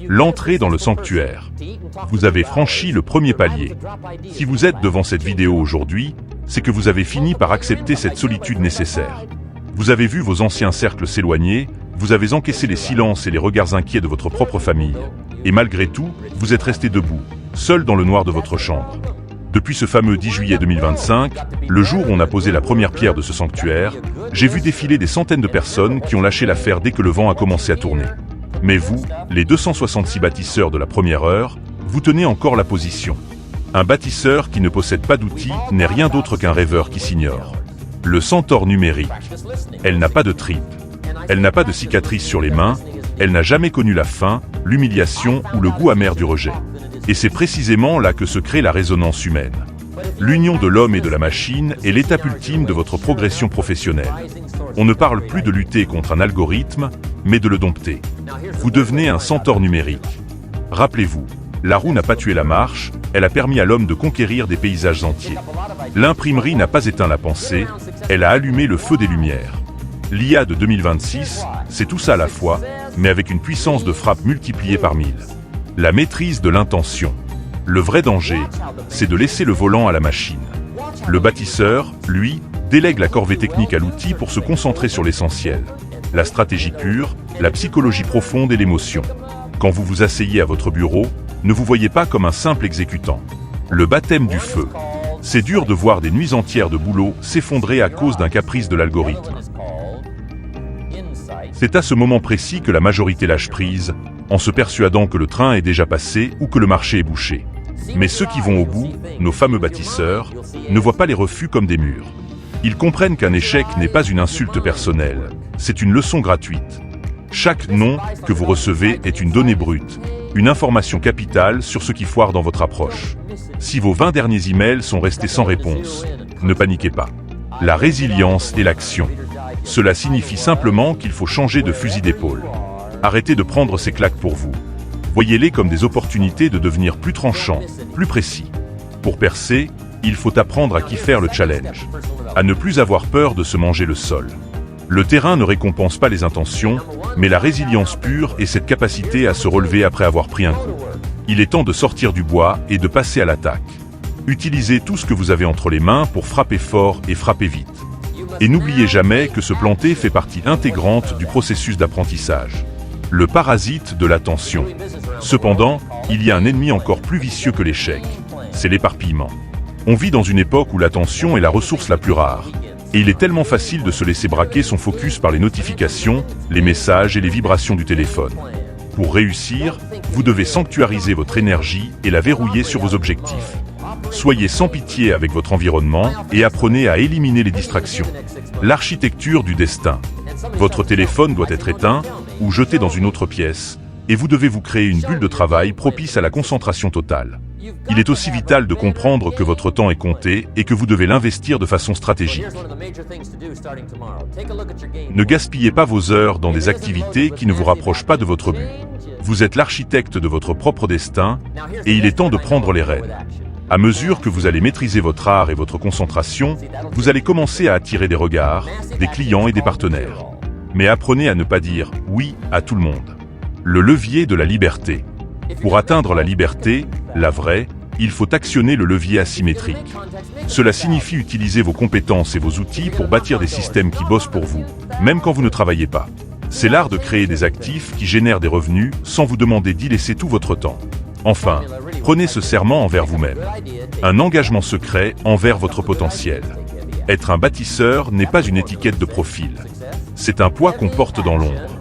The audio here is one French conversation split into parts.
L'entrée dans le sanctuaire. Vous avez franchi le premier palier. Si vous êtes devant cette vidéo aujourd'hui, c'est que vous avez fini par accepter cette solitude nécessaire. Vous avez vu vos anciens cercles s'éloigner, vous avez encaissé les silences et les regards inquiets de votre propre famille. Et malgré tout, vous êtes resté debout, seul dans le noir de votre chambre. Depuis ce fameux 10 juillet 2025, le jour où on a posé la première pierre de ce sanctuaire, j'ai vu défiler des centaines de personnes qui ont lâché l'affaire dès que le vent a commencé à tourner. Mais vous, les 266 bâtisseurs de la première heure, vous tenez encore la position. Un bâtisseur qui ne possède pas d'outils n'est rien d'autre qu'un rêveur qui s'ignore. Le centaure numérique. Elle n'a pas de tripes. Elle n'a pas de cicatrices sur les mains. Elle n'a jamais connu la faim, l'humiliation ou le goût amer du rejet. Et c'est précisément là que se crée la résonance humaine. L'union de l'homme et de la machine est l'étape ultime de votre progression professionnelle. On ne parle plus de lutter contre un algorithme, mais de le dompter. Vous devenez un centaure numérique. Rappelez-vous, la roue n'a pas tué la marche, elle a permis à l'homme de conquérir des paysages entiers. L'imprimerie n'a pas éteint la pensée, elle a allumé le feu des lumières. L'IA de 2026, c'est tout ça à la fois, mais avec une puissance de frappe multipliée par 1000. La maîtrise de l'intention. Le vrai danger, c'est de laisser le volant à la machine. Le bâtisseur, lui, délègue la corvée technique à l'outil pour se concentrer sur l'essentiel. La stratégie pure, la psychologie profonde et l'émotion. Quand vous vous asseyez à votre bureau, ne vous voyez pas comme un simple exécutant. Le baptême du feu. C'est dur de voir des nuits entières de boulot s'effondrer à cause d'un caprice de l'algorithme. C'est à ce moment précis que la majorité lâche prise, en se persuadant que le train est déjà passé ou que le marché est bouché. Mais ceux qui vont au bout, nos fameux bâtisseurs, ne voient pas les refus comme des murs. Ils comprennent qu'un échec n'est pas une insulte personnelle, c'est une leçon gratuite. Chaque non que vous recevez est une donnée brute, une information capitale sur ce qui foire dans votre approche. Si vos 20 derniers emails sont restés sans réponse, ne paniquez pas. La résilience et l'action. Cela signifie simplement qu'il faut changer de fusil d'épaule. Arrêtez de prendre ces claques pour vous. Voyez-les comme des opportunités de devenir plus tranchant, plus précis. Pour percer, il faut apprendre à kiffer le challenge, à ne plus avoir peur de se manger le sol. Le terrain ne récompense pas les intentions, mais la résilience pure est cette capacité à se relever après avoir pris un coup. Il est temps de sortir du bois et de passer à l'attaque. Utilisez tout ce que vous avez entre les mains pour frapper fort et frapper vite. Et n'oubliez jamais que se planter fait partie intégrante du processus d'apprentissage. Le parasite de l'attention. Cependant, il y a un ennemi encore plus vicieux que l'échec. C'est l'éparpillement. On vit dans une époque où l'attention est la ressource la plus rare. Et il est tellement facile de se laisser braquer son focus par les notifications, les messages et les vibrations du téléphone. Pour réussir, vous devez sanctuariser votre énergie et la verrouiller sur vos objectifs. Soyez sans pitié avec votre environnement et apprenez à éliminer les distractions. L'architecture du destin. Votre téléphone doit être éteint ou jeté dans une autre pièce, et vous devez vous créer une bulle de travail propice à la concentration totale. Il est aussi vital de comprendre que votre temps est compté et que vous devez l'investir de façon stratégique. Ne gaspillez pas vos heures dans des activités qui ne vous rapprochent pas de votre but. Vous êtes l'architecte de votre propre destin et il est temps de prendre les rênes. À mesure que vous allez maîtriser votre art et votre concentration, vous allez commencer à attirer des regards, des clients et des partenaires. Mais apprenez à ne pas dire « oui » à tout le monde. Le levier de la liberté. Pour atteindre la liberté, la vraie, il faut actionner le levier asymétrique. Cela signifie utiliser vos compétences et vos outils pour bâtir des systèmes qui bossent pour vous, même quand vous ne travaillez pas. C'est l'art de créer des actifs qui génèrent des revenus sans vous demander d'y laisser tout votre temps. Enfin, prenez ce serment envers vous-même. Un engagement secret envers votre potentiel. Être un bâtisseur n'est pas une étiquette de profil. C'est un poids qu'on porte dans l'ombre.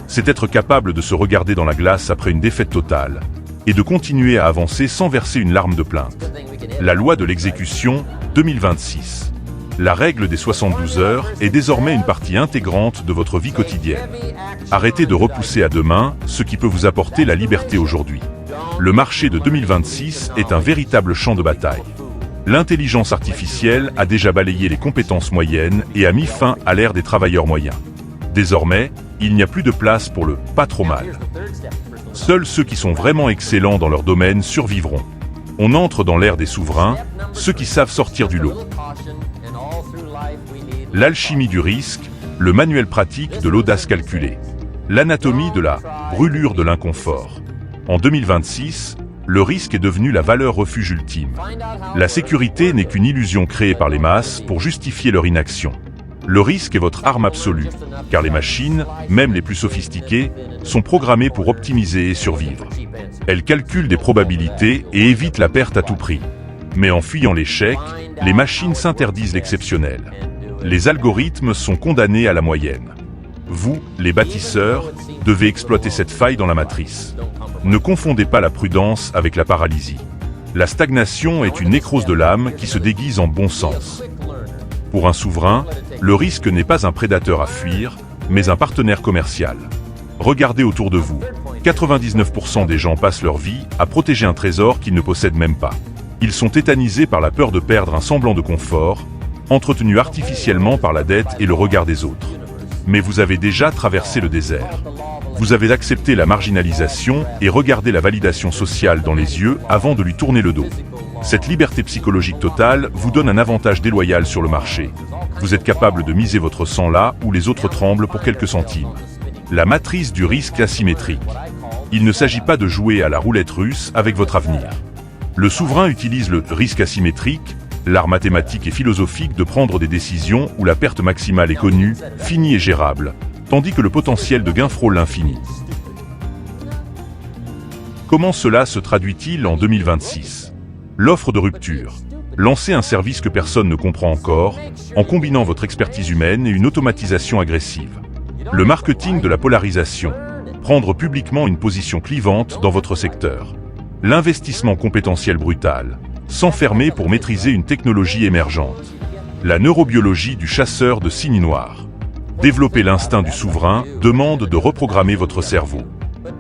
C'est être capable de se regarder dans la glace après une défaite totale et de continuer à avancer sans verser une larme de plainte. La loi de l'exécution 2026. La règle des 72 heures est désormais une partie intégrante de votre vie quotidienne. Arrêtez de repousser à demain ce qui peut vous apporter la liberté aujourd'hui. Le marché de 2026 est un véritable champ de bataille. L'intelligence artificielle a déjà balayé les compétences moyennes et a mis fin à l'ère des travailleurs moyens. Désormais, il n'y a plus de place pour le « pas trop mal ». Seuls ceux qui sont vraiment excellents dans leur domaine survivront. On entre dans l'ère des souverains, ceux qui savent sortir du lot. L'alchimie du risque, le manuel pratique de l'audace calculée. L'anatomie de la brûlure de l'inconfort. En 2026, le risque est devenu la valeur refuge ultime. La sécurité n'est qu'une illusion créée par les masses pour justifier leur inaction. Le risque est votre arme absolue, car les machines, même les plus sophistiquées, sont programmées pour optimiser et survivre. Elles calculent des probabilités et évitent la perte à tout prix. Mais en fuyant l'échec, les machines s'interdisent l'exceptionnel. Les algorithmes sont condamnés à la moyenne. Vous, les bâtisseurs, devez exploiter cette faille dans la matrice. Ne confondez pas la prudence avec la paralysie. La stagnation est une nécrose de l'âme qui se déguise en bon sens. Pour un souverain, le risque n'est pas un prédateur à fuir, mais un partenaire commercial. Regardez autour de vous. 99% des gens passent leur vie à protéger un trésor qu'ils ne possèdent même pas. Ils sont tétanisés par la peur de perdre un semblant de confort, entretenu artificiellement par la dette et le regard des autres. Mais vous avez déjà traversé le désert. Vous avez accepté la marginalisation et regardé la validation sociale dans les yeux avant de lui tourner le dos. Cette liberté psychologique totale vous donne un avantage déloyal sur le marché. Vous êtes capable de miser votre sang là où les autres tremblent pour quelques centimes. La matrice du risque asymétrique. Il ne s'agit pas de jouer à la roulette russe avec votre avenir. Le souverain utilise le risque asymétrique, l'art mathématique et philosophique de prendre des décisions où la perte maximale est connue, finie et gérable, tandis que le potentiel de gain frôle l'infini. Comment cela se traduit-il en 2026 ? L'offre de rupture. Lancez un service que personne ne comprend encore, en combinant votre expertise humaine et une automatisation agressive. Le marketing de la polarisation. Prendre publiquement une position clivante dans votre secteur. L'investissement compétentiel brutal. S'enfermer pour maîtriser une technologie émergente. La neurobiologie du chasseur de signes noirs. Développer l'instinct du souverain demande de reprogrammer votre cerveau.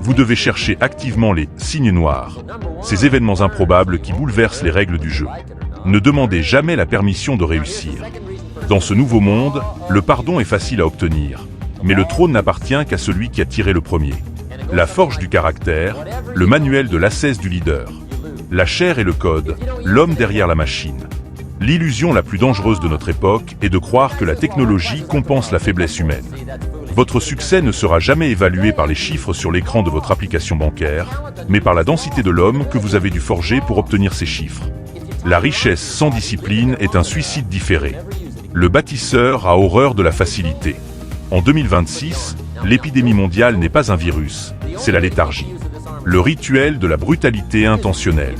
Vous devez chercher activement les signes noirs, ces événements improbables qui bouleversent les règles du jeu. Ne demandez jamais la permission de réussir. Dans ce nouveau monde, le pardon est facile à obtenir, mais le trône n'appartient qu'à celui qui a tiré le premier. La forge du caractère, le manuel de l'ascèse du leader. La chair et le code, l'homme derrière la machine. L'illusion la plus dangereuse de notre époque est de croire que la technologie compense la faiblesse humaine. Votre succès ne sera jamais évalué par les chiffres sur l'écran de votre application bancaire, mais par la densité de l'homme que vous avez dû forger pour obtenir ces chiffres. La richesse sans discipline est un suicide différé. Le bâtisseur a horreur de la facilité. En 2026, l'épidémie mondiale n'est pas un virus, c'est la léthargie. Le rituel de la brutalité intentionnelle.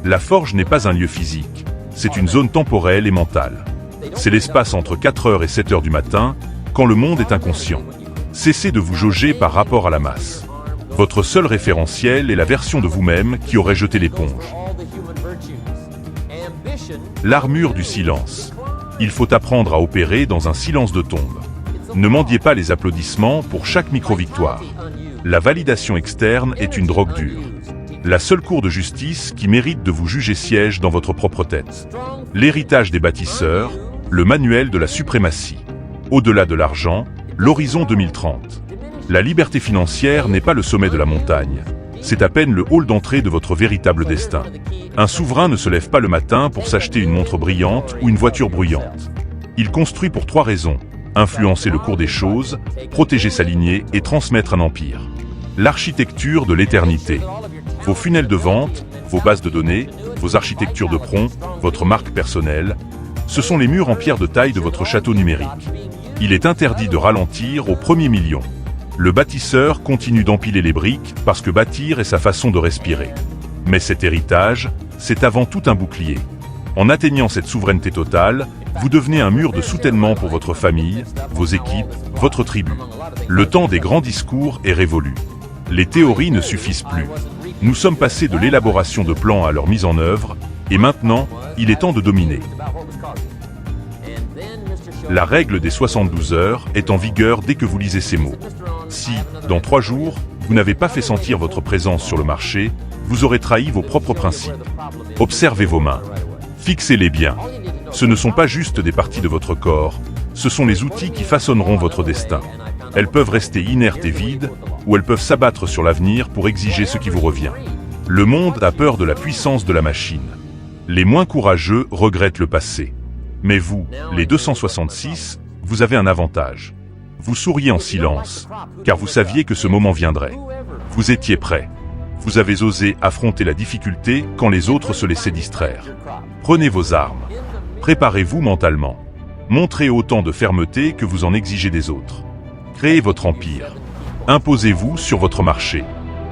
La forge n'est pas un lieu physique, c'est une zone temporelle et mentale. C'est l'espace entre 4h et 7h du matin, quand le monde est inconscient. Cessez de vous jauger par rapport à la masse. Votre seul référentiel est la version de vous-même qui aurait jeté l'éponge. L'armure du silence. Il faut apprendre à opérer dans un silence de tombe. Ne mendiez pas les applaudissements pour chaque micro-victoire. La validation externe est une drogue dure. La seule cour de justice qui mérite de vous juger siège dans votre propre tête. L'héritage des bâtisseurs, le manuel de la suprématie. Au-delà de l'argent, l'horizon 2030. La liberté financière n'est pas le sommet de la montagne. C'est à peine le hall d'entrée de votre véritable destin. Un souverain ne se lève pas le matin pour s'acheter une montre brillante ou une voiture bruyante. Il construit pour 3 raisons. Influencer le cours des choses, protéger sa lignée et transmettre un empire. L'architecture de l'éternité. Vos funnels de vente, vos bases de données, vos architectures de prompt, votre marque personnelle, ce sont les murs en pierre de taille de votre château numérique. Il est interdit de ralentir au premier million. Le bâtisseur continue d'empiler les briques parce que bâtir est sa façon de respirer. Mais cet héritage, c'est avant tout un bouclier. En atteignant cette souveraineté totale, vous devenez un mur de soutènement pour votre famille, vos équipes, votre tribu. Le temps des grands discours est révolu. Les théories ne suffisent plus. Nous sommes passés de l'élaboration de plans à leur mise en œuvre, et maintenant, il est temps de dominer. La règle des 72 heures est en vigueur dès que vous lisez ces mots. Si, dans 3 jours, vous n'avez pas fait sentir votre présence sur le marché, vous aurez trahi vos propres principes. Observez vos mains. Fixez-les bien. Ce ne sont pas juste des parties de votre corps, ce sont les outils qui façonneront votre destin. Elles peuvent rester inertes et vides, ou elles peuvent s'abattre sur l'avenir pour exiger ce qui vous revient. Le monde a peur de la puissance de la machine. Les moins courageux regrettent le passé. Mais vous, les 266, vous avez un avantage. Vous souriez en silence, car vous saviez que ce moment viendrait. Vous étiez prêt. Vous avez osé affronter la difficulté quand les autres se laissaient distraire. Prenez vos armes. Préparez-vous mentalement. Montrez autant de fermeté que vous en exigez des autres. Créez votre empire. Imposez-vous sur votre marché.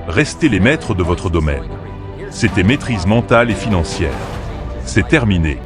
Restez les maîtres de votre domaine. C'était maîtrise mentale et financière. C'est terminé.